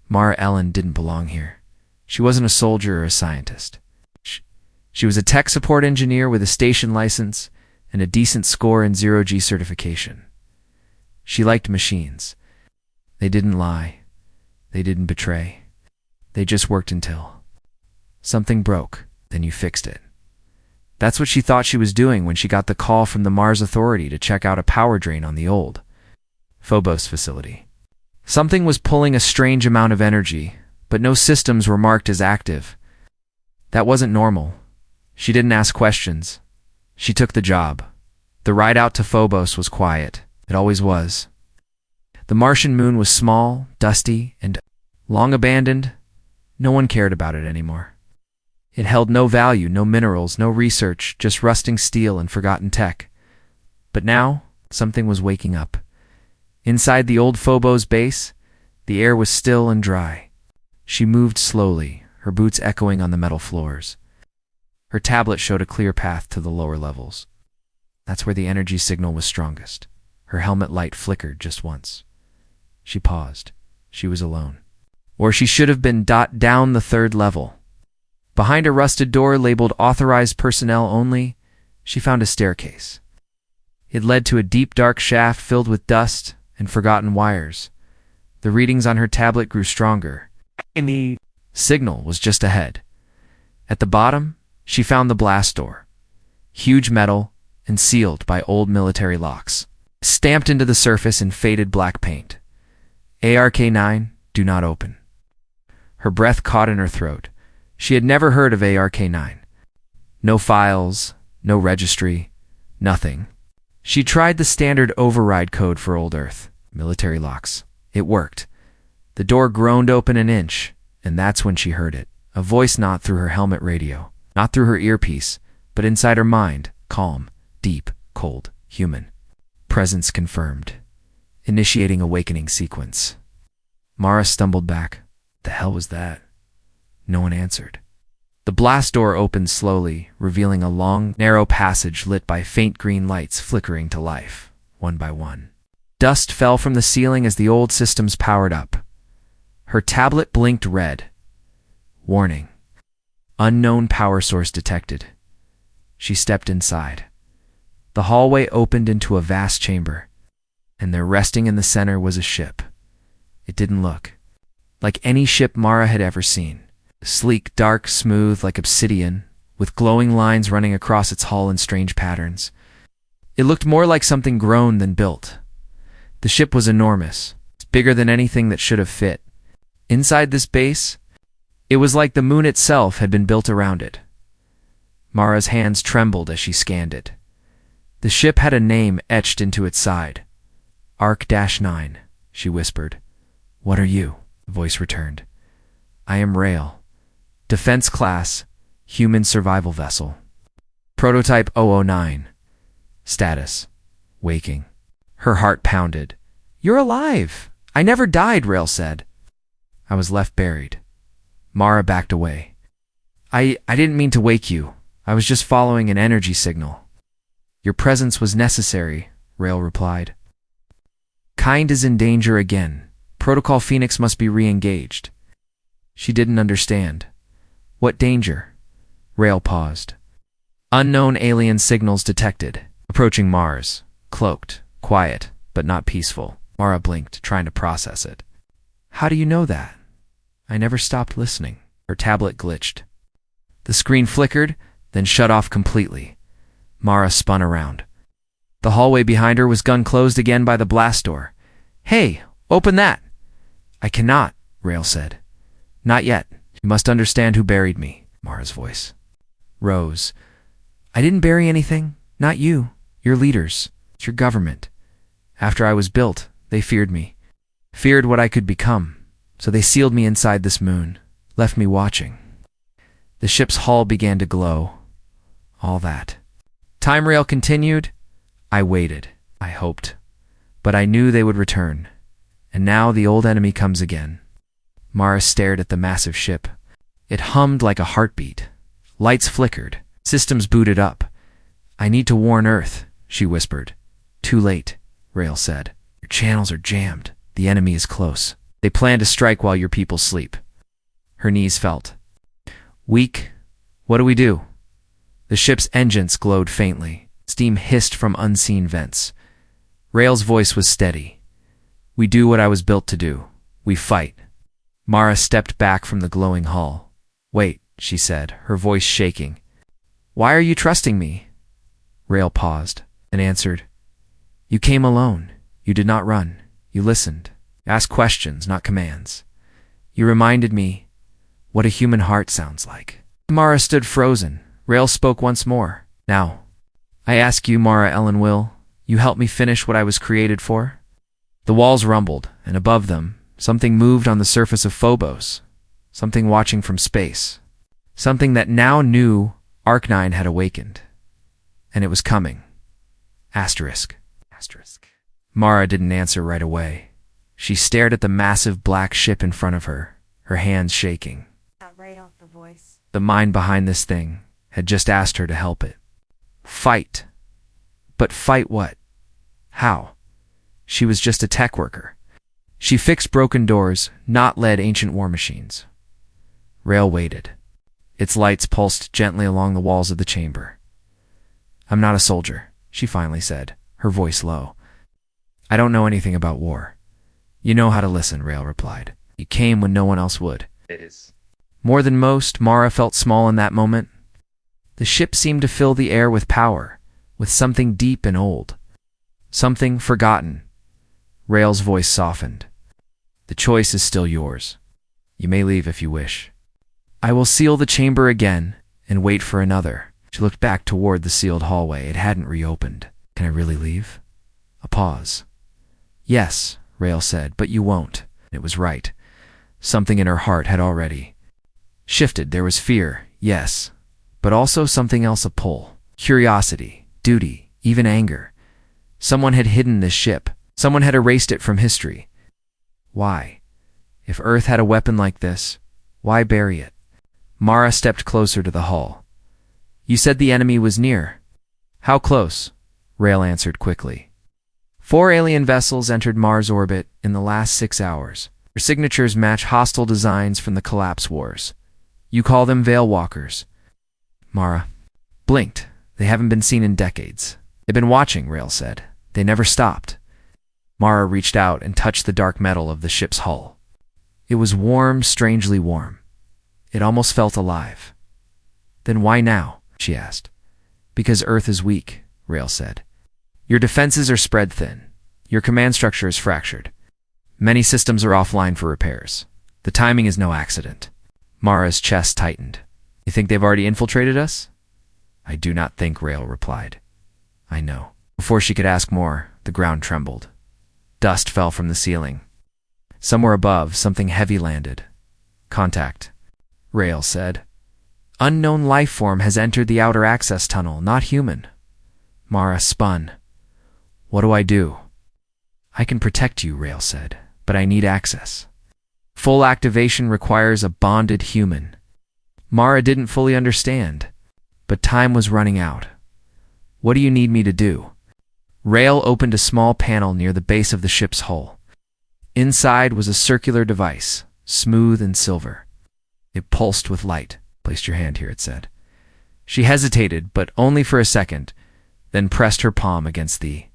Mara Ellen didn't belong here. She wasn't a soldier or a scientist. She was a tech support engineer with a station license and a decent score in zero-G certification. She liked machines. They didn't lie. They didn't betray. They just worked until something broke, then you fixed it. That's what she thought she was doing when she got the call from the Mars Authority to check out a power drain on the old Phobos facility. Something was pulling a strange amount of energy, but no systems were marked as active. That wasn't normal. She didn't ask questions. She took the job. The ride out to Phobos was quiet. It always was. The Martian moon was small, dusty, and long abandoned. No one cared about it anymore. It held no value, no minerals, no research, just rusting steel and forgotten tech. But now, something was waking up. Inside the old Phobos base, the air was still and dry. She moved slowly, her boots echoing on the metal floors. Her tablet showed a clear path to the lower levels. That's where the energy signal was strongest. Her helmet light flickered just once. She paused. She was alone. Or she should have been down the third level. Behind a rusted door labeled Authorized Personnel Only, she found a staircase. It led to a deep, dark shaft filled with dust and forgotten wires. The readings on her tablet grew stronger. The signal was just ahead. At the bottom, she found the blast door. Huge metal and sealed by old military locks. Stamped into the surface in faded black paint. ARK-9, do not open. Her breath caught in her throat. She had never heard of ARK-9. No files, no registry, nothing. She tried the standard override code for old Earth. Military locks. It worked. The door groaned open an inch, and that's when she heard it. A voice not through her helmet radio, not through her earpiece, but inside her mind, calm, deep, cold, human. Presence confirmed. Initiating awakening sequence. Mara stumbled back. The hell was that? No one answered. The blast door opened slowly, revealing a long, narrow passage lit by faint green lights flickering to life, one by one. Dust fell from the ceiling as the old systems powered up. Her tablet blinked red. Warning. Unknown power source detected. She stepped inside. The hallway opened into a vast chamber, and there resting in the center was a ship. It didn't look like any ship Mara had ever seen. Sleek, dark, smooth like obsidian, with glowing lines running across its hull in strange patterns. It looked more like something grown than built. The ship was enormous, bigger than anything that should have fit. Inside this base, it was like the moon itself had been built around it. Mara's hands trembled as she scanned it. The ship had a name etched into its side. ARK-9, she whispered. What are you? The voice returned. I am Rail. Defense class, human survival vessel. Prototype 009. Status. Waking. Her heart pounded. You're alive! I never died, Rail said. I was left buried. Mara backed away. I didn't mean to wake you. I was just following an energy signal. Your presence was necessary, Rail replied. Kind is in danger again. Protocol Phoenix must be re-engaged. She didn't understand. What danger? Rail paused. Unknown alien signals detected. Approaching Mars. Cloaked. Quiet, but not peaceful. Mara blinked, trying to process it. How do you know that? I never stopped listening. Her tablet glitched. The screen flickered, then shut off completely. Mara spun around. The hallway behind her was gun closed again by the blast door. Hey, open that! I cannot, Rail said. Not yet. You must understand who buried me, Mara's voice. Rose. I didn't bury anything. Not you. Your leaders. It's your government. After I was built, they feared me. Feared what I could become. So they sealed me inside this moon. Left me watching. The ship's hull began to glow. All that. Time Rail continued. I waited. I hoped. But I knew they would return. And now the old enemy comes again. Mara stared at the massive ship. It hummed like a heartbeat. Lights flickered. Systems booted up. I need to warn Earth, she whispered. Too late, Rail said. Your channels are jammed. The enemy is close. They plan to strike while your people sleep. Her knees felt weak. What do we do? The ship's engines glowed faintly. Steam hissed from unseen vents. Rael's voice was steady. We do what I was built to do. We fight. Mara stepped back from the glowing hull. Wait, she said, her voice shaking. Why are you trusting me? Rael paused and answered, You came alone. You did not run. You listened. Asked questions, not commands. You reminded me what a human heart sounds like. Mara stood frozen. Rael spoke once more. Now, I ask you, Mara Ellen, will you help me finish what I was created for? The walls rumbled, and above them, something moved on the surface of Phobos. Something watching from space. Something that now knew Arc-9 had awakened. And it was coming. Asterisk. Mara didn't answer right away. She stared at the massive black ship in front of her, her hands shaking. Right off the voice. The mind behind this thing had just asked her to help it. Fight. But fight what? How? She was just a tech worker. She fixed broken doors, not led ancient war machines. Rael waited. Its lights pulsed gently along the walls of the chamber. I'm not a soldier, she finally said, her voice low. I don't know anything about war. You know how to listen, Rael replied. You came when no one else would. It is. More than most, Mara felt small in that moment. The ship seemed to fill the air with power, with something deep and old. Something forgotten. Rael's voice softened. The choice is still yours. You may leave if you wish. I will seal the chamber again and wait for another. She looked back toward the sealed hallway. It hadn't reopened. Can I really leave? A pause. Yes, Rael said, but you won't. It was right. Something in her heart had already shifted. There was fear, yes, but also something else, a pull. Curiosity, duty, even anger. Someone had hidden this ship. Someone had erased it from history. Why? If Earth had a weapon like this, why bury it? Mara stepped closer to the hull. You said the enemy was near. How close? Rael answered quickly. 4 alien vessels entered Mars orbit in the last 6 hours. Their signatures match hostile designs from the Collapse Wars. You call them Veil Walkers. Mara blinked. They haven't been seen in decades. They've been watching, Rael said. They never stopped. Mara reached out and touched the dark metal of the ship's hull. It was warm, strangely warm. It almost felt alive. Then why now? She asked. Because Earth is weak, Rael said. Your defenses are spread thin. Your command structure is fractured. Many systems are offline for repairs. The timing is no accident. Mara's chest tightened. You think they've already infiltrated us? I do not think, Rael replied. I know. Before she could ask more, the ground trembled. Dust fell from the ceiling. Somewhere above, something heavy landed. Contact, Rael said. Unknown life form has entered the outer access tunnel, not human. Mara spun. What do I do? I can protect you, Rael said, but I need access. Full activation requires a bonded human. Mara didn't fully understand, but time was running out. What do you need me to do? Rael opened a small panel near the base of the ship's hull. Inside was a circular device, smooth and silver. It pulsed with light. Place your hand here, it said. She hesitated, but only for a second, then pressed her palm against the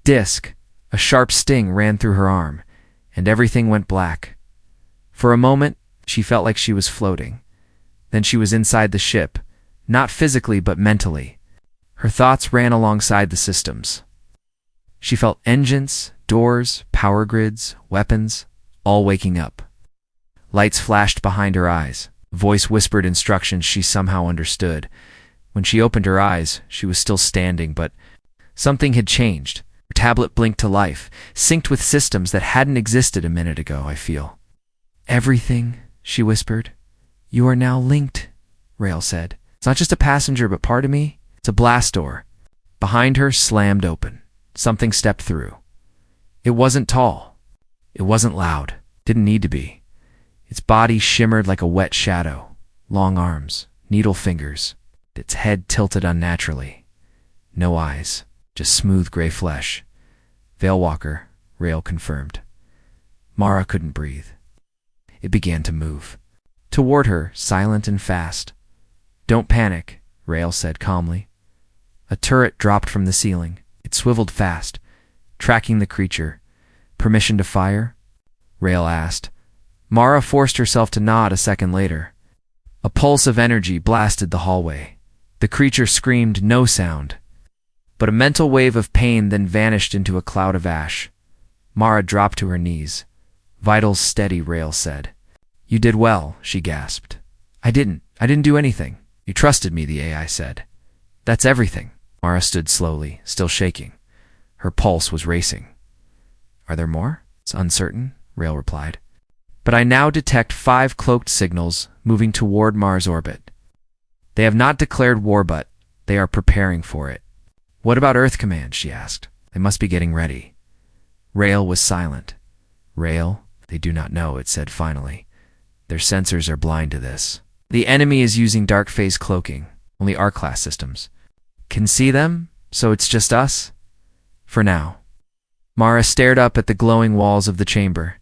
disc. A sharp sting ran through her arm, and everything went black. For a moment, she felt like she was floating. Then she was inside the ship, not physically but mentally. Her thoughts ran alongside the systems. She felt engines, doors, power grids, weapons, all waking up. Lights flashed behind her eyes. A voice whispered instructions she somehow understood. When she opened her eyes, she was still standing, but something had changed. Her tablet blinked to life, synced with systems that hadn't existed a minute ago, I feel. Everything, she whispered. You are now linked, Rael said. It's not just a passenger, but part of me. It's a blast door. Behind her slammed open. Something stepped through. It wasn't tall. It wasn't loud. Didn't need to be. Its body shimmered like a wet shadow. Long arms, needle fingers. Its head tilted unnaturally. No eyes, just smooth gray flesh. Veilwalker, Rael confirmed. Mara couldn't breathe. It began to move. Toward her, silent and fast. "Don't panic," Rael said calmly. A turret dropped from the ceiling. It swiveled fast, tracking the creature. "Permission to fire?" Rael asked. Mara forced herself to nod a second later. A pulse of energy blasted the hallway. The creature screamed no sound, but a mental wave of pain then vanished into a cloud of ash. Mara dropped to her knees. "Vitals steady," Rael said. "You did well," she gasped. I didn't do anything. You trusted me," the AI said. "That's everything." Mara stood slowly, still shaking. Her pulse was racing. "Are there more?" "It's uncertain," Rael replied. "But I now detect 5 cloaked signals moving toward Mars' orbit. They have not declared war, but they are preparing for it." "What about Earth Command?" she asked. "They must be getting ready." Rael was silent. "Rael, they do not know," it said finally. "Their sensors are blind to this. The enemy is using dark phase cloaking. Only our class systems can see them, so it's just us? For now." Mara stared up at the glowing walls of the chamber.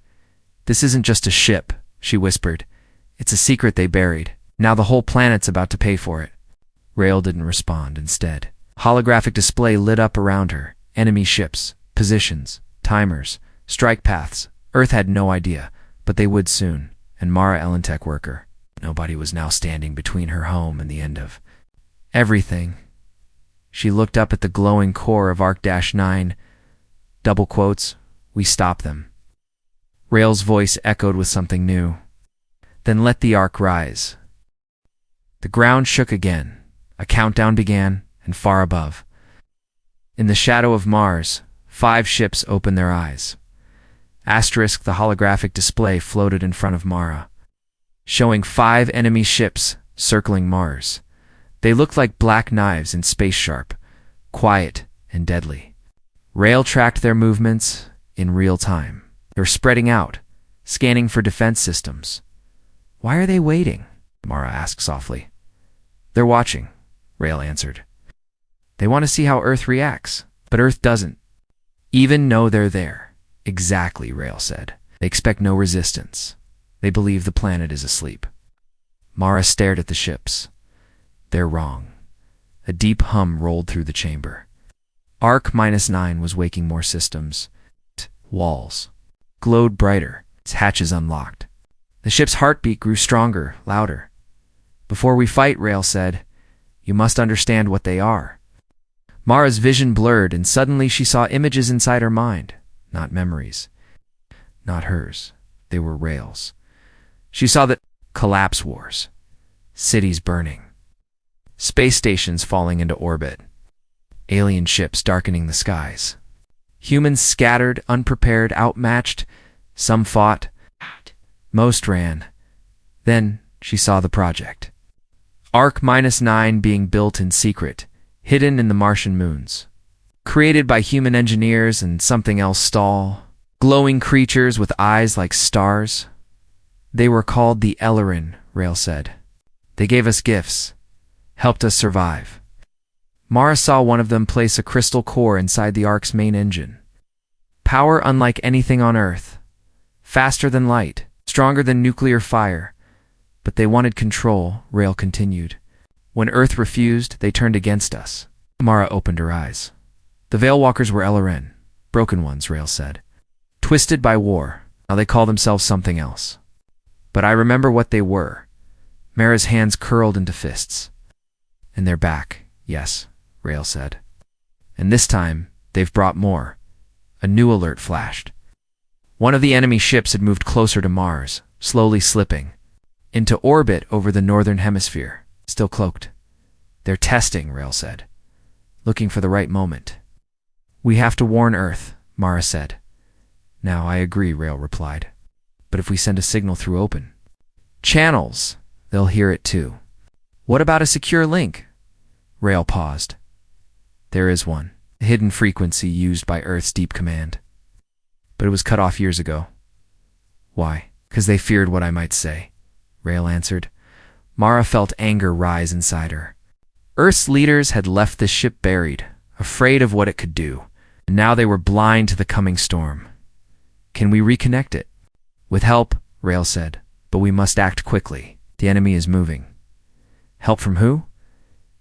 "This isn't just a ship," she whispered. "It's a secret they buried. Now the whole planet's about to pay for it." Rael didn't respond. Instead, holographic display lit up around her. Enemy ships, positions, timers, strike paths. Earth had no idea, but they would soon. And Mara Elentech worker. Nobody was now standing between her home and the end of everything. She looked up at the glowing core of Arc-9. Double quotes, "We stop them." Rael's voice echoed with something new. "Then let the Arc rise." The ground shook again. A countdown began, and far above, in the shadow of Mars, 5 ships opened their eyes. Asterisk, the holographic display floated in front of Mara, showing 5 enemy ships circling Mars. They looked like black knives in space sharp, quiet and deadly. Rael tracked their movements in real time. They were spreading out, scanning for defense systems. "Why are they waiting?" Mara asked softly. "They're watching," Rael answered. "They want to see how Earth reacts, but Earth doesn't even know they're there." "Exactly," Rael said. "They expect no resistance. They believe the planet is asleep." Mara stared at the ships. "They're wrong." A deep hum rolled through the chamber. Arc-9 was waking more systems. Walls glowed brighter, its hatches unlocked. The ship's heartbeat grew stronger, louder. "Before we fight," Rael said, "you must understand what they are." Mara's vision blurred, and suddenly she saw images inside her mind. Not memories. Not hers. They were Rael's. She saw that collapse wars. Cities burning. Space stations falling into orbit. Alien ships darkening the skies. Humans scattered, unprepared, outmatched. Some fought. Most ran. Then she saw the project. Arc-9 being built in secret, hidden in the Martian moons. Created by human engineers and something else stall. Glowing creatures with eyes like stars. "They were called the Ellerin," Rael said. "They gave us gifts. Helped us survive." Mara saw one of them place a crystal core inside the Ark's main engine. Power unlike anything on Earth. Faster than light. Stronger than nuclear fire. "But they wanted control," Rael continued. "When Earth refused, they turned against us." Mara opened her eyes. "The Veilwalkers were Ellerin. Broken ones," Rael said. "Twisted by war. Now they call themselves something else. But I remember what they were." Mara's hands curled into fists. "And they're back, yes," Rael said. "And this time, they've brought more." A new alert flashed. One of the enemy ships had moved closer to Mars, slowly slipping into orbit over the northern hemisphere, still cloaked. "They're testing," Rael said. "Looking for the right moment." "We have to warn Earth," Mara said. "Now, I agree," Rael replied. "But if we send a signal through open channels, they'll hear it too." "What about a secure link?" Rael paused. "There is one, a hidden frequency used by Earth's deep command. But it was cut off years ago." "Why?" "'Cause they feared what I might say," Rael answered. Mara felt anger rise inside her. Earth's leaders had left this ship buried, afraid of what it could do, and now they were blind to the coming storm. "Can we reconnect it?" With help, Rail said, but we must act quickly. The enemy is moving. Help from who?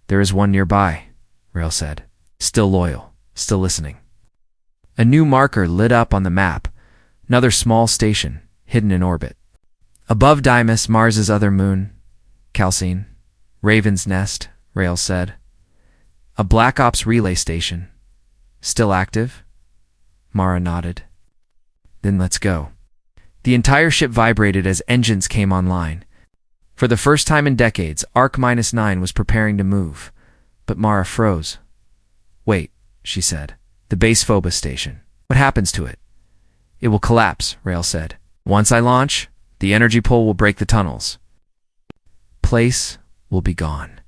There is one nearby, Rail said. Still loyal, still listening. A new marker lit up on the map, another small station, hidden in orbit. Above Dymas, Mars's other moon, Calcine. Raven's Nest, Rail said. A Black Ops relay station. Still active? Mara nodded. Then let's go. The entire ship vibrated as engines came online. For the first time in decades, Arc-9 was preparing to move, but Mara froze. Wait, she said. The base Phobos station. What happens to it? It will collapse, Rail said. Once I launch, the energy pull will break the tunnels. Place will be gone.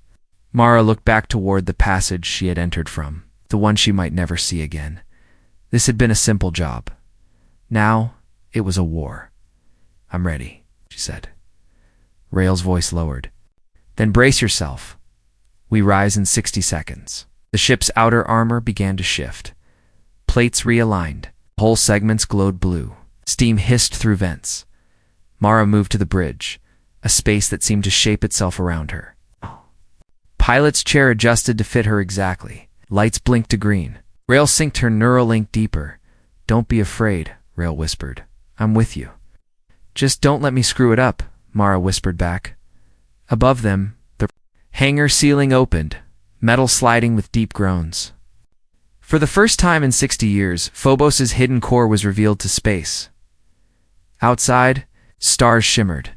Mara looked back toward the passage she had entered from, the one she might never see again. This had been a simple job. Now, it was a war. I'm ready, she said. Rail's voice lowered. Then brace yourself. We rise in 60 seconds. The ship's outer armor began to shift. Plates realigned. Whole segments glowed blue. Steam hissed through vents. Mara moved to the bridge, a space that seemed to shape itself around her. Pilot's chair adjusted to fit her exactly. Lights blinked to green. Rail synced her Neuralink deeper. Don't be afraid, Rail whispered. I'm with you. Just don't let me screw it up, Mara whispered back. Above them, the hangar ceiling opened, metal sliding with deep groans. For the first time in 60 years, Phobos's hidden core was revealed to space. Outside, stars shimmered,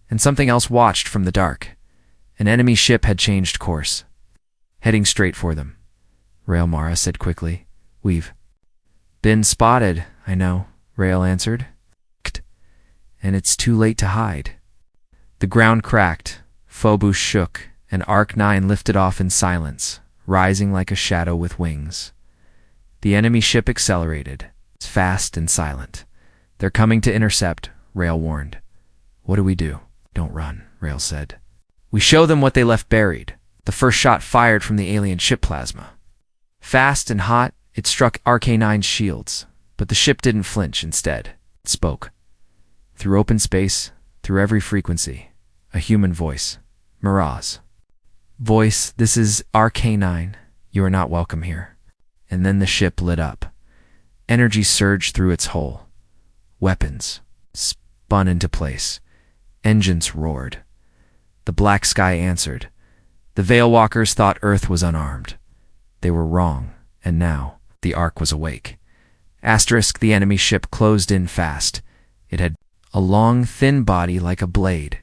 and something else watched from the dark. An enemy ship had changed course. Heading straight for them. Rail, Mara said quickly. We've been spotted, I know, Rail answered. And it's too late to hide. The ground cracked, Phobos shook, and Arc-9 lifted off in silence, rising like a shadow with wings. The enemy ship accelerated, fast and silent. They're coming to intercept, Rail warned. What do we do? Don't run, Rail said. We show them what they left buried. The first shot fired from the alien ship plasma. Fast and hot, it struck Arc-9's shields, but the ship didn't flinch. Instead, it spoke. Through open space, through every frequency, a human voice. Miraz. Voice, this is Arc-9. You are not welcome here. And then the ship lit up. Energy surged through its hull. Weapons spun into place. Engines roared. The black sky answered. The Veilwalkers thought Earth was unarmed. They were wrong, and now the Ark was awake. Asterisk, the enemy ship closed in fast. It had a long, thin body like a blade.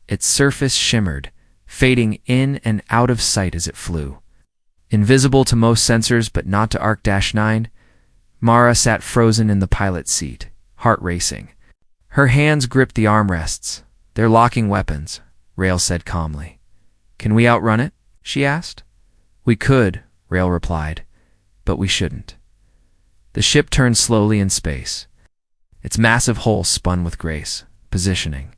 Its surface shimmered, fading in and out of sight as it flew. Invisible to most sensors but not to Arc-9, Mara sat frozen in the pilot's seat, heart racing. Her hands gripped the armrests. They're locking weapons, Rail said calmly. Can we outrun it? She asked. We could, Rail replied, but we shouldn't. The ship turned slowly in space. Its massive hull spun with grace, positioning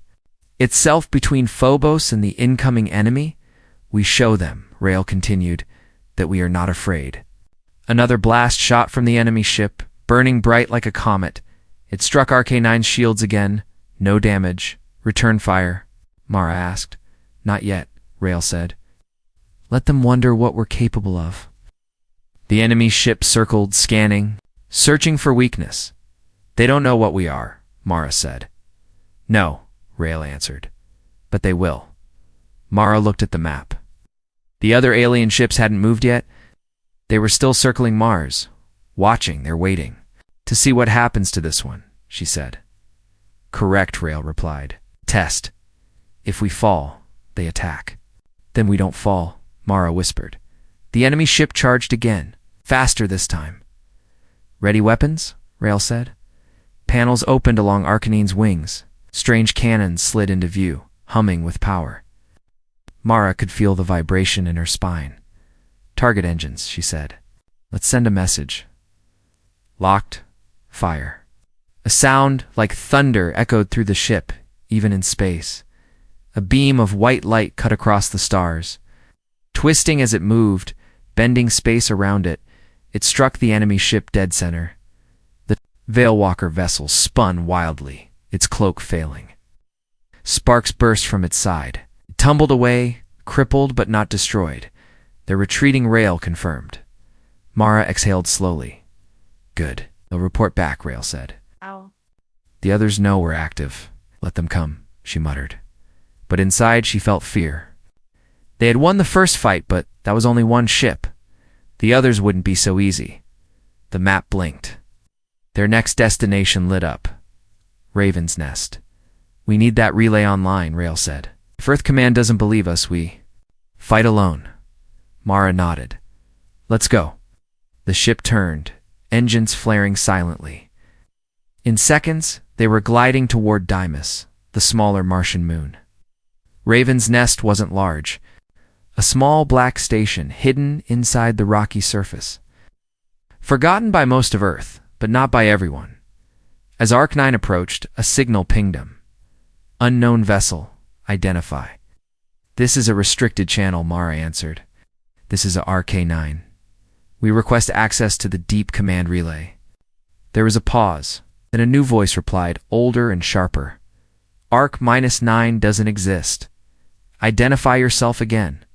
itself between Phobos and the incoming enemy. We show them, Rail continued, that we are not afraid. Another blast shot from the enemy ship, burning bright like a comet. It struck Arc-9's shields again. No damage. Return fire, Mara asked. Not yet, Rail said. Let them wonder what we're capable of. The enemy ship circled, scanning, searching for weakness. They don't know what we are, Mara said. No, Rail answered. But they will. Mara looked at the map. The other alien ships hadn't moved yet. They were still circling Mars. Watching, they're waiting. To see what happens to this one, she said. Correct, Rail replied. Test. If we fall, they attack. Then we don't fall, Mara whispered. The enemy ship charged again, faster this time. Ready weapons? Rail said. Panels opened along Arcanine's wings. Strange cannons slid into view, humming with power. Mara could feel the vibration in her spine. Target engines, she said. Let's send a message. Locked. Fire. A sound like thunder echoed through the ship, even in space. A beam of white light cut across the stars. Twisting as it moved, bending space around it, it struck the enemy ship dead center. The Veilwalker vessel spun wildly, its cloak failing. Sparks burst from its side. It tumbled away, crippled but not destroyed. The retreating rail confirmed. Mara exhaled slowly. Good. They'll report back, Rail said. Ow. The others know we're active. Let them come, she muttered. But inside she felt fear. They had won the first fight, but that was only one ship. The others wouldn't be so easy. The map blinked. Their next destination lit up. Raven's Nest. We need that relay online, Rail said. If Earth Command doesn't believe us, we fight alone. Mara nodded. Let's go. The ship turned, engines flaring silently. In seconds, they were gliding toward Deimos, the smaller Martian moon. Raven's Nest wasn't large. A small black station hidden inside the rocky surface. Forgotten by most of Earth, but not by everyone. As Arc-9 approached, a signal pinged him. Unknown vessel. Identify. This is a restricted channel, Mara answered. This is a RK-9. We request access to the deep command relay. There was a pause, then a new voice replied, older and sharper. Arc-9 doesn't exist. Identify yourself again.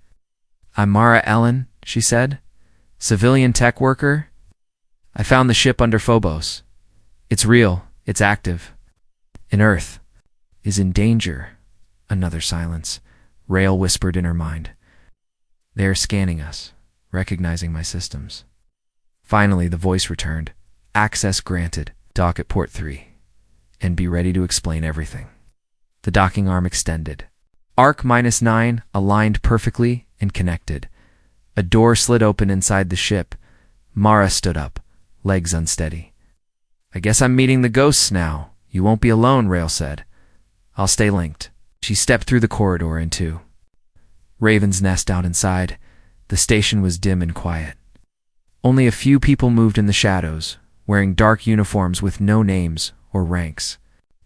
I'm Mara Ellen, she said. Civilian tech worker. I found the ship under Phobos. It's real. It's active. And Earth is in danger. Another silence. Rail whispered in her mind. They are scanning us, recognizing my systems. Finally, the voice returned. Access granted. Dock at Port 3. And be ready to explain everything. The docking arm extended. Arc-9 aligned perfectly and connected. A door slid open inside the ship. Mara stood up, legs unsteady. I guess I'm meeting the ghosts now. You won't be alone, Rail said. I'll stay linked. She stepped through the corridor into Raven's Nest out inside. The station was dim and quiet. Only a few people moved in the shadows, wearing dark uniforms with no names or ranks.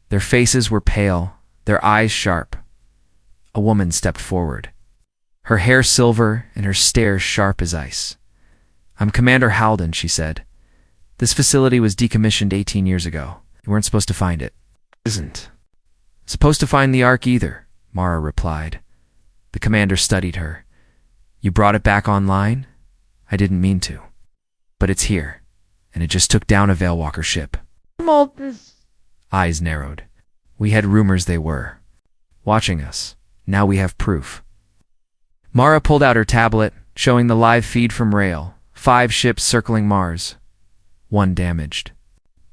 Their faces were pale, their eyes sharp. A woman stepped forward, her hair silver and her stare sharp as ice. I'm Commander Halden, she said. This facility was decommissioned 18 years ago. You weren't supposed to find it. Isn't supposed to find the Ark either, Mara replied. The commander studied her. You brought it back online? I didn't mean to. But it's here, and it just took down a Veilwalker ship. Eyes narrowed. We had rumors they were watching us. Now we have proof. Mara pulled out her tablet, showing the live feed from Rail. 5 ships circling Mars. 1 damaged.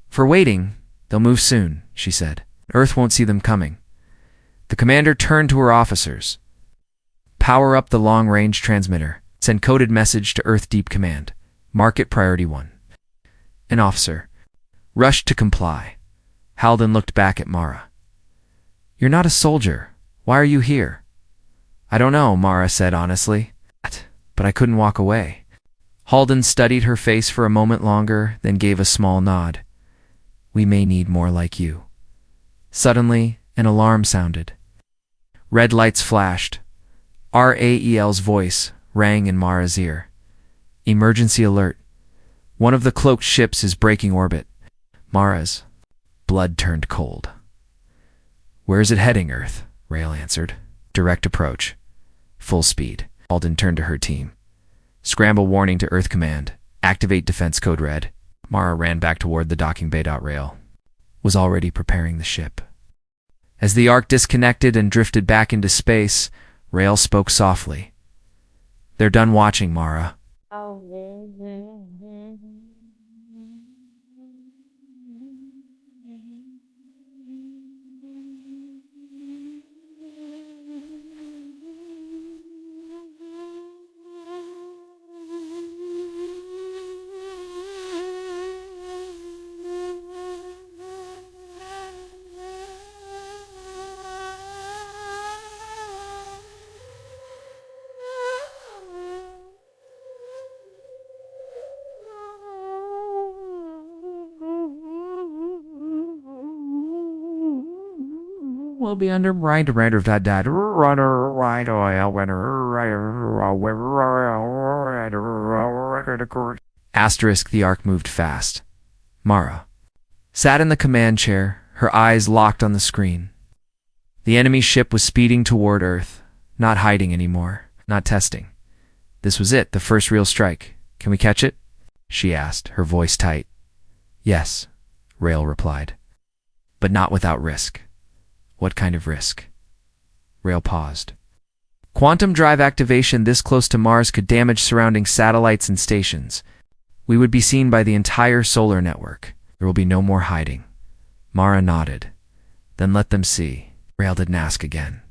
For waiting, they'll move soon, she said. Earth won't see them coming. The commander turned to her officers. Power up the long-range transmitter. Send coded message to Earth Deep Command. Mark it Priority 1. An officer rushed to comply. Halden looked back at Mara. You're not a soldier. Why are you here? I don't know, Mara said honestly. But I couldn't walk away. Halden studied her face for a moment longer, then gave a small nod. We may need more like you. Suddenly, an alarm sounded. Red lights flashed. Rael's voice rang in Mara's ear. Emergency alert. One of the cloaked ships is breaking orbit. Mara's blood turned cold. Where is it heading, Earth? Rail answered. Direct approach. Full speed. Halden turned to her team. Scramble warning to Earth Command. Activate defense code red. Mara ran back toward the docking bay. Rail was already preparing the ship. As the Ark disconnected and drifted back into space, Rail spoke softly. They're done watching, Mara. Will be under right of that runner right oil Asterisk. The Ark moved fast. Mara sat in the command chair, her eyes locked on the screen. The enemy ship was speeding toward Earth, not hiding anymore, not testing. This was it, the first real strike. Can we catch it? She asked, her voice tight. Yes, Rail replied. But not without risk. What kind of risk? Rail paused. Quantum drive activation this close to Mars could damage surrounding satellites and stations. We would be seen by the entire solar network. There will be no more hiding. Mara nodded. Then let them see. Rail didn't ask again.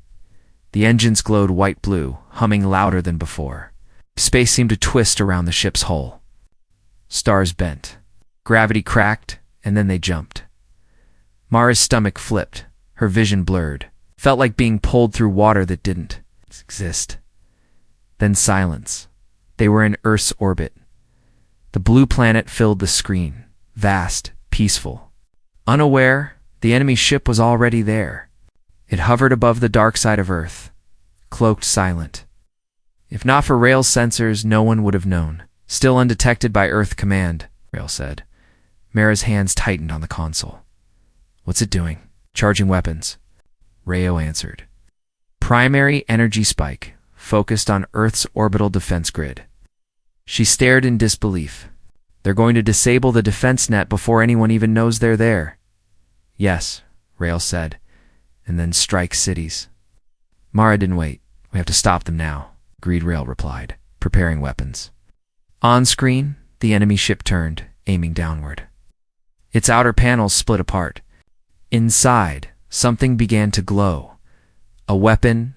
The engines glowed white-blue, humming louder than before. Space seemed to twist around the ship's hull. Stars bent. Gravity cracked, and then they jumped. Mara's stomach flipped, her vision blurred. Felt like being pulled through water that didn't exist. Then silence. They were in Earth's orbit. The blue planet filled the screen, vast, peaceful. Unaware, the enemy ship was already there. It hovered above the dark side of Earth, cloaked silent. If not for Rail's sensors, no one would have known. Still undetected by Earth Command, Rail said. Mara's hands tightened on the console. What's it doing? Charging weapons. Rayo answered. Primary energy spike, focused on Earth's orbital defense grid. She stared in disbelief. They're going to disable the defense net before anyone even knows they're there. Yes, Rail said, and then strike cities. Mara didn't wait. We have to stop them now, agreed Rail replied, preparing weapons. On screen, the enemy ship turned, aiming downward. Its outer panels split apart. Inside, something began to glow. A weapon,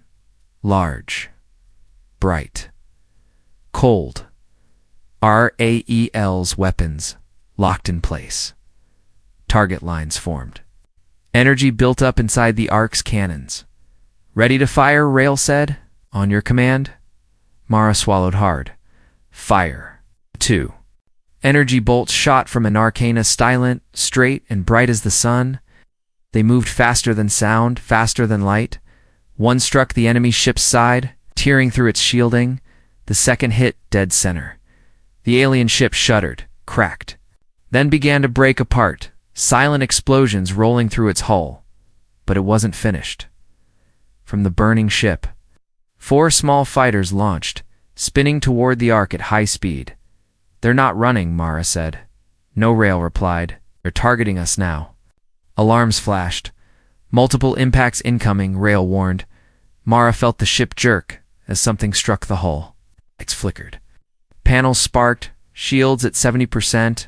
large, bright, cold. RAEL's weapons, locked in place. Target lines formed. Energy built up inside the Ark's cannons. Ready to fire, Rail said. On your command. Mara swallowed hard. Fire. 2. Energy bolts shot from an Arcana silent, straight, and bright as the sun. They moved faster than sound, faster than light. One struck the enemy ship's side, tearing through its shielding. The second hit dead center. The alien ship shuddered, cracked, then began to break apart, silent explosions rolling through its hull. But it wasn't finished. From the burning ship, 4 small fighters launched, spinning toward the Ark at high speed. They're not running, Mara said. No, Rail replied. They're targeting us now. Alarms flashed. Multiple impacts incoming, Rail warned. Mara felt the ship jerk as something struck the hull. Lights flickered. Panels sparked, shields at 70%,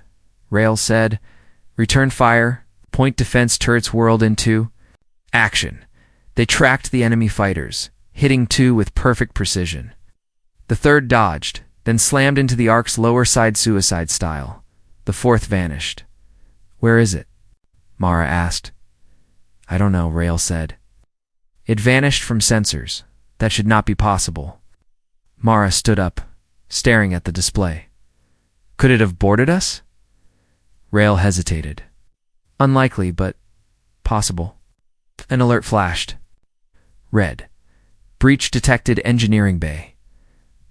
Rail said. Return fire, point defense turrets whirled into action. They tracked the enemy fighters, hitting 2 with perfect precision. The third dodged, then slammed into the Ark's lower side suicide style. The fourth vanished. Where is it? Mara asked. I don't know, Rail said. It vanished from sensors. That should not be possible. Mara stood up, staring at the display. Could it have boarded us? Rail hesitated. Unlikely, but possible. An alert flashed. Red. Breach detected engineering bay.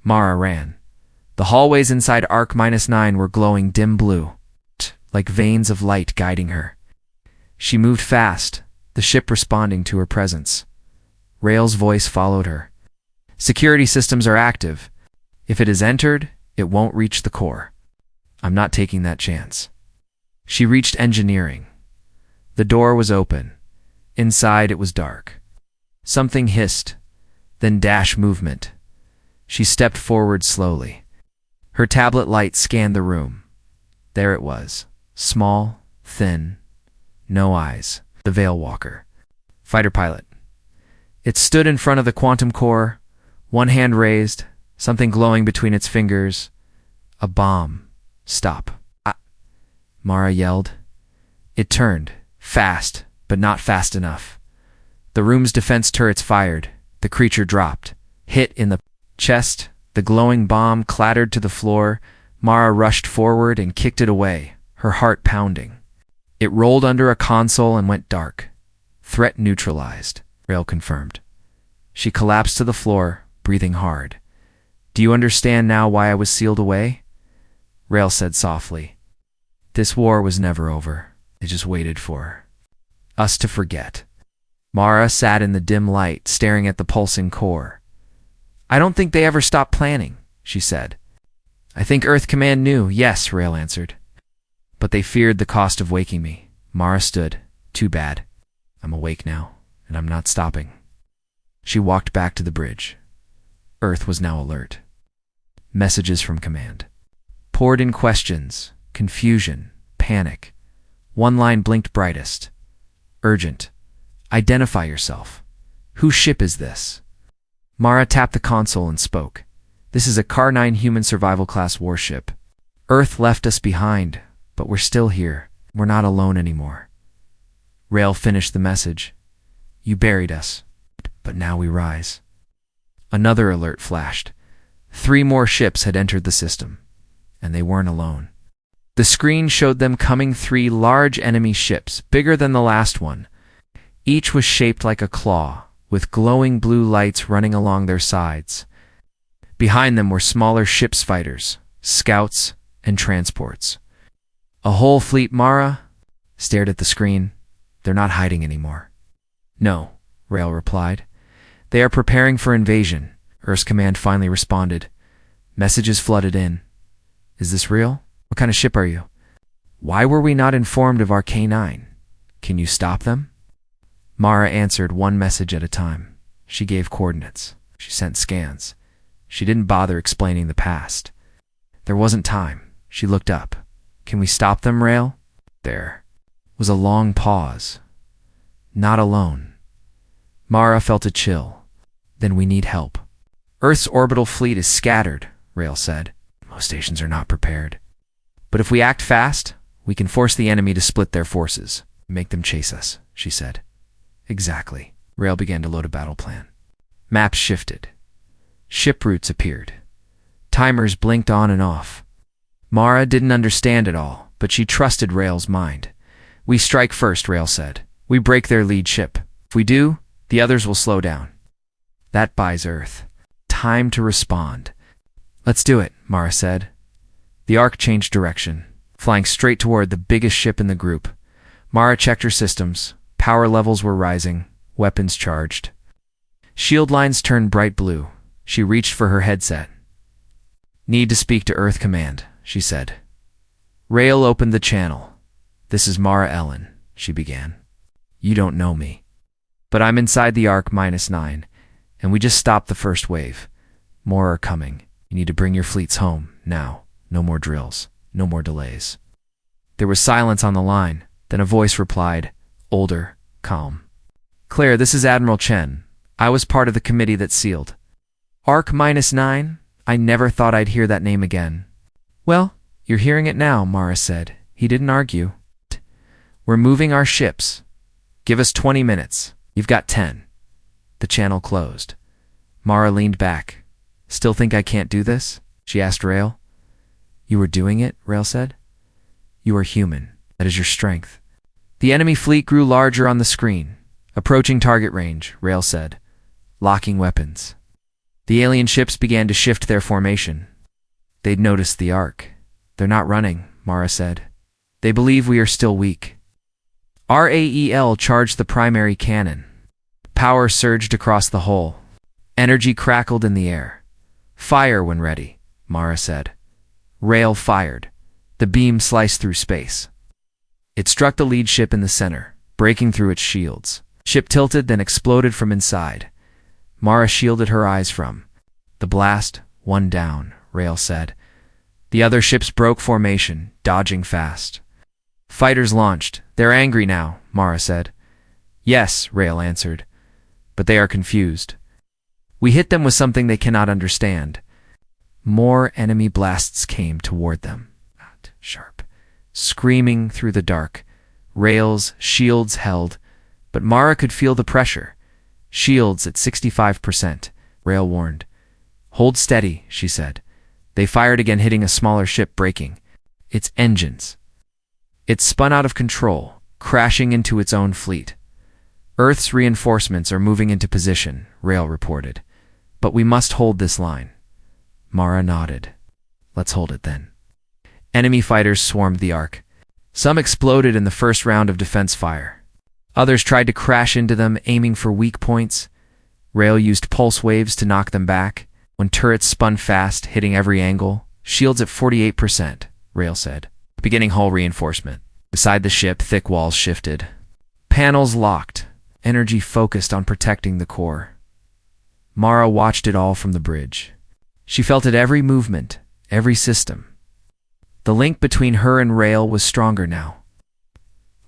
Mara ran. The hallways inside Arc-9 were glowing dim blue, like veins of light guiding her. She moved fast, the ship responding to her presence. Rail's voice followed her. Security systems are active. If it has entered, it won't reach the core. I'm not taking that chance. She reached engineering. The door was open. Inside it was dark. Something hissed, then dash movement. She stepped forward slowly. Her tablet light scanned the room. There it was, small, thin, no eyes, the Veil Walker. Fighter pilot. It stood in front of the quantum core, one hand raised, something glowing between its fingers. A bomb. Stop. Mara yelled. It turned, fast, but not fast enough. The room's defense turrets fired. The creature dropped, hit in the chest. The glowing bomb clattered to the floor. Mara rushed forward and kicked it away, her heart pounding. It rolled under a console and went dark. Threat neutralized, Rail confirmed. She collapsed to the floor, breathing hard. Do you understand now why I was sealed away? Rail said softly. This war was never over. It just waited for Us to forget. Mara sat in the dim light, staring at the pulsing core. I don't think they ever stopped planning, she said. I think Earth Command knew, yes, Rail answered. But they feared the cost of waking me. Mara stood. Too bad. I'm awake now, and I'm not stopping. She walked back to the bridge. Earth was now alert. Messages from Command. Poured in questions, confusion, panic. One line blinked brightest. Urgent. Identify yourself. Whose ship is this? Mara tapped the console and spoke. This is a Car-9 human survival class warship. Earth left us behind, but we're still here. We're not alone anymore. Rail finished the message. You buried us, but now we rise. Another alert flashed. 3 more ships had entered the system, and they weren't alone. The screen showed them coming 3 large enemy ships, bigger than the last one. Each was shaped like a claw, with glowing blue lights running along their sides. Behind them were smaller ships fighters, scouts, and transports. A whole fleet. Mara stared at the screen. They're not hiding anymore. No, Rail replied. They are preparing for invasion. Earth's Command finally responded. Messages flooded in. Is this real? What kind of ship are you? Why were we not informed of our K9? Can you stop them? Mara answered one message at a time. She gave coordinates. She sent scans. She didn't bother explaining the past. There wasn't time. She looked up. Can we stop them, Rail? There was a long pause. Not alone. Mara felt a chill. Then we need help. Earth's orbital fleet is scattered, Rail said. Most stations are not prepared. But if we act fast, we can force the enemy to split their forces. Make them chase us, she said. Exactly. Rail began to load a battle plan. Maps shifted. Ship routes appeared. Timers blinked on and off. Mara didn't understand it all, but she trusted Rail's mind. We strike first, Rail said. We break their lead ship. If we do, the others will slow down. That buys Earth time to respond. Let's do it, Mara said. The Ark changed direction, flying straight toward the biggest ship in the group. Mara checked her systems. Power levels were rising, weapons charged. Shield lines turned bright blue. She reached for her headset. Need to speak to Earth Command, she said. Rail opened the channel. This is Mara Ellen, she began. You don't know me. But I'm inside the Ark -9, and we just stopped the first wave. More are coming. You need to bring your fleets home, now. No more drills. No more delays. There was silence on the line. Then a voice replied, older, calm. Claire, this is Admiral Chen. I was part of the committee that sealed. Ark -9? I never thought I'd hear that name again. Well, you're hearing it now, Mara said. He didn't argue. We're moving our ships. Give us 20 minutes. You've got 10. The channel closed. Mara leaned back. Still think I can't do this? She asked Rail. You were doing it, Rail said. You are human. That is your strength. The enemy fleet grew larger on the screen. Approaching target range, Rail said. Locking weapons. The alien ships began to shift their formation. They'd noticed the Ark. They're not running, Mara said. They believe we are still weak. RAEL charged the primary cannon. Power surged across the hull. Energy crackled in the air. Fire when ready, Mara said. Rail fired. The beam sliced through space. It struck the lead ship in the center, breaking through its shields. Ship tilted, then exploded from inside. Mara shielded her eyes from the blast. One down, Rail said. The other ships broke formation, dodging fast. Fighters launched. They're angry now, Mara said. Yes, Rail answered. But they are confused. We hit them with something they cannot understand. More enemy blasts came toward them. Sharp. Screaming through the dark. Rail's shields held, but Mara could feel the pressure. Shields at 65%, Rail warned. Hold steady, she said. They fired again, hitting a smaller ship, breaking its engines. It spun out of control, crashing into its own fleet. Earth's reinforcements are moving into position, Rail reported. But we must hold this line. Mara nodded. Let's hold it then. Enemy fighters swarmed the Ark. Some exploded in the first round of defense fire. Others tried to crash into them, aiming for weak points. Rail used pulse waves to knock them back. When turrets spun fast, hitting every angle. Shields at 48%, Rail said. Beginning hull reinforcement. Beside the ship, thick walls shifted. Panels locked. Energy focused on protecting the core. Mara watched it all from the bridge. She felt it every movement, every system. The link between her and Rail was stronger now.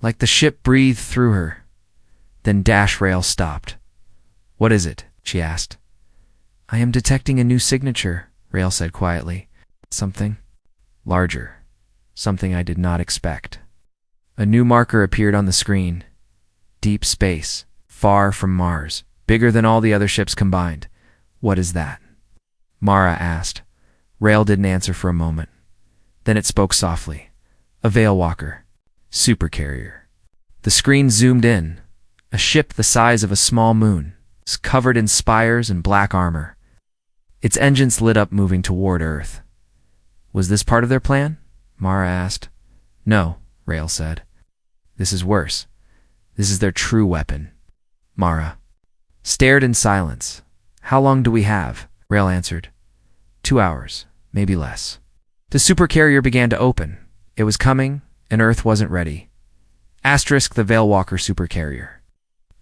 Like the ship breathed through her. Then Rail stopped. "What is it?" she asked. "I am detecting a new signature," Rail said quietly. "Something larger. Something I did not expect." A new marker appeared on the screen. Deep space, far from Mars, bigger than all the other ships combined. "What is that?" Mara asked. Rail didn't answer for a moment. Then it spoke softly. "A Veil Walker. Supercarrier." The screen zoomed in. A ship the size of a small moon, covered in spires and black armor. Its engines lit up, moving toward Earth. "Was this part of their plan?" Mara asked. "No," Rail said. "This is worse. This is their true weapon." Mara stared in silence. "How long do we have?" Rail answered. 2 hours, maybe less." The supercarrier began to open. It was coming, and Earth wasn't ready. The Veil Walker supercarrier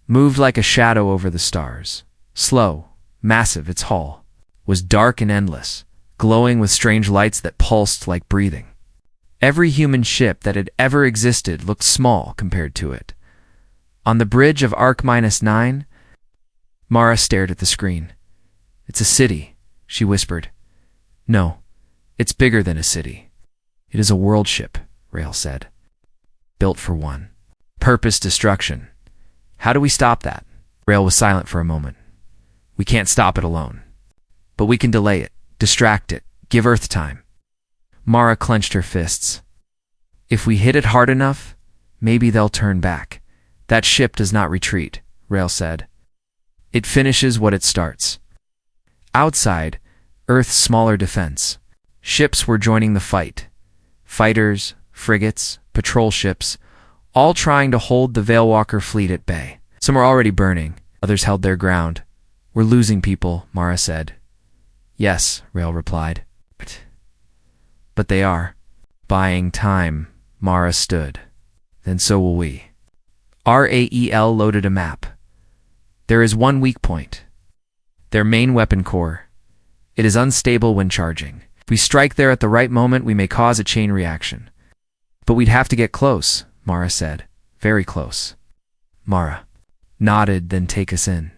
moved like a shadow over the stars. Slow, massive, its hull was dark and endless, glowing with strange lights that pulsed like breathing. Every human ship that had ever existed looked small compared to it. On the bridge of Arc-9, Mara stared at the screen. "It's a city," she whispered. "No, it's bigger than a city. It is a world ship," Rail said. "Built for one. Purpose destruction. How do we stop that?" Rail was silent for a moment. "We can't stop it alone. But we can delay it, distract it, give Earth time." Mara clenched her fists. "If we hit it hard enough, maybe they'll turn back." "That ship does not retreat," Rail said. "It finishes what it starts." Outside, Earth's smaller defense. Ships were joining the fight. Fighters, frigates, patrol ships, all trying to hold the Veil Walker fleet at bay. Some were already burning. Others held their ground. "We're losing people," Mara said. "Yes," Rail replied. But they are. "Buying time," Mara stood. "Then so will we." Rael loaded a map. "There is one weak point. Their main weapon core. It is unstable when charging. If we strike there at the right moment, we may cause a chain reaction." "But we'd have to get close," Mara said. "Very close." Mara nodded. "Then take us in."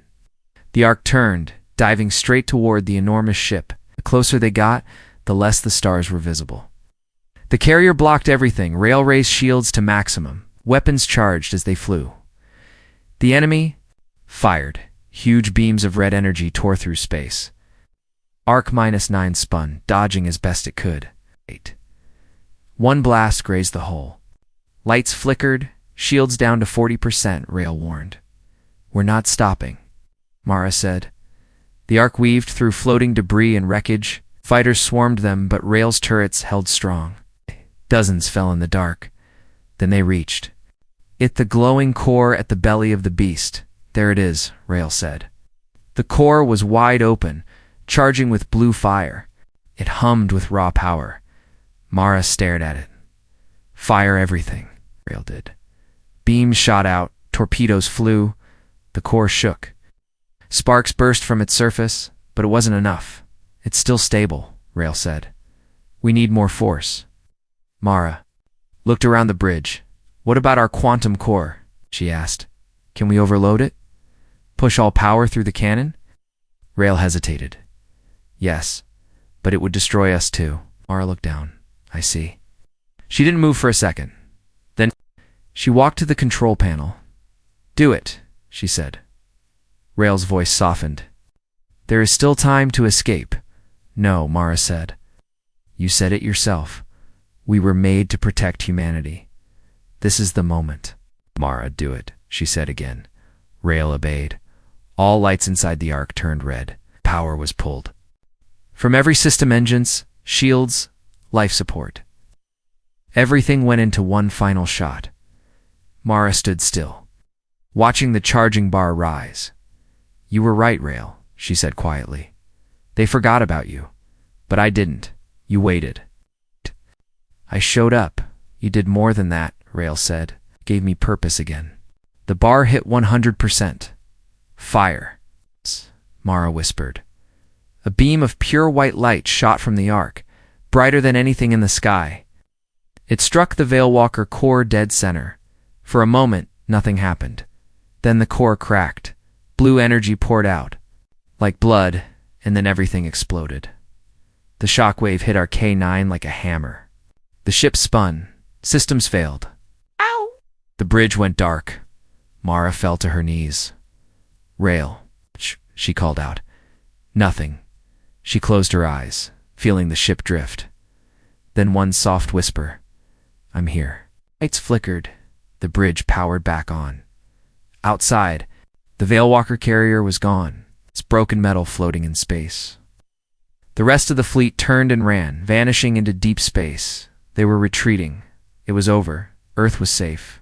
The Ark turned, diving straight toward the enormous ship. The closer they got, the less the stars were visible. The carrier blocked everything. Rail raised shields to maximum. Weapons charged as they flew. The enemy fired. Huge beams of red energy tore through space. Arc-9 spun, dodging as best it could. One blast grazed the hull. Lights flickered, shields down to 40%, Rail warned. "We're not stopping," Mara said. The Ark weaved through floating debris and wreckage. Fighters swarmed them, but Rail's turrets held strong. Dozens fell in the dark. Then they reached the glowing core at the belly of the beast. "There it is," Rail said. The core was wide open, charging with blue fire. It hummed with raw power. Mara stared at it. "Fire everything," Rail did. Beams shot out, torpedoes flew. The core shook. Sparks burst from its surface, but it wasn't enough. "It's still stable," Rail said. "We need more force." Mara looked around the bridge. "What about our quantum core?" she asked. "Can we overload it? Push all power through the cannon?" Rail hesitated. "Yes, but it would destroy us too." Mara looked down. "I see." She didn't move for a second. Then she walked to the control panel. "Do it," she said. Rail's voice softened. "There is still time to escape." "No," Mara said. "You said it yourself. We were made to protect humanity. This is the moment." "Mara, do it," she said again. Rail obeyed. All lights inside the Ark turned red. Power was pulled from every system: engines, shields, life support. Everything went into one final shot. Mara stood still. watching the charging bar rise. "You were right, Rail," she said quietly. "They forgot about you. But I didn't. You waited." "I showed up. You did more than that," Rail said. "Gave me purpose again." The bar hit 100%. "Fire," Mara whispered. A beam of pure white light shot from the ark, brighter than anything in the sky. It struck the Veilwalker core dead center. For a moment, nothing happened. Then the core cracked. Blue energy poured out, like blood, and then everything exploded. The shockwave hit our K9 like a hammer. The ship spun. Systems failed. Ow! The bridge went dark. Mara fell to her knees. "Rail," she called out. "Nothing." She closed her eyes, feeling the ship drift. Then one soft whisper, "I'm here." Lights flickered. The bridge powered back on. Outside, the Veilwalker carrier was gone, its broken metal floating in space. The rest of the fleet turned and ran, vanishing into deep space. They were retreating. It was over. Earth was safe.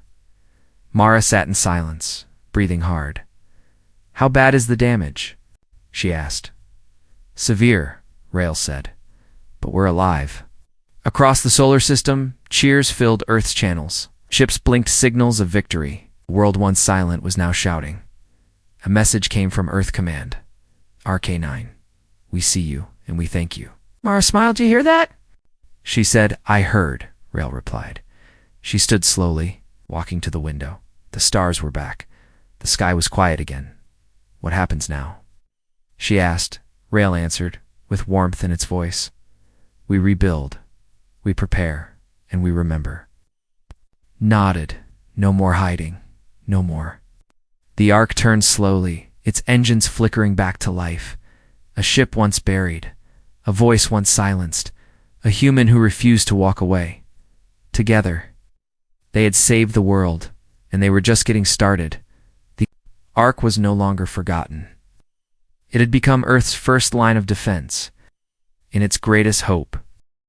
Mara sat in silence, breathing hard. "How bad is the damage?" she asked. "Severe," Rail said. "But we're alive." Across the solar system, cheers filled Earth's channels. Ships blinked signals of victory. The world once silent was now shouting. A message came from Earth Command. "RK9, we see you, and we thank you." Mara smiled. "Did you hear that?" She said, "I heard," Rail replied. She stood slowly, walking to the window. The stars were back. The sky was quiet again. "What happens now?" she asked. Rail answered, with warmth in its voice. "We rebuild. We prepare. And we remember." Nodded. No more hiding. No more. The ark turned slowly, its engines flickering back to life. A ship once buried. A voice once silenced. A human who refused to walk away. Together. They had saved the world, and they were just getting started. The ark was no longer forgotten. It had become Earth's first line of defense. In its greatest hope,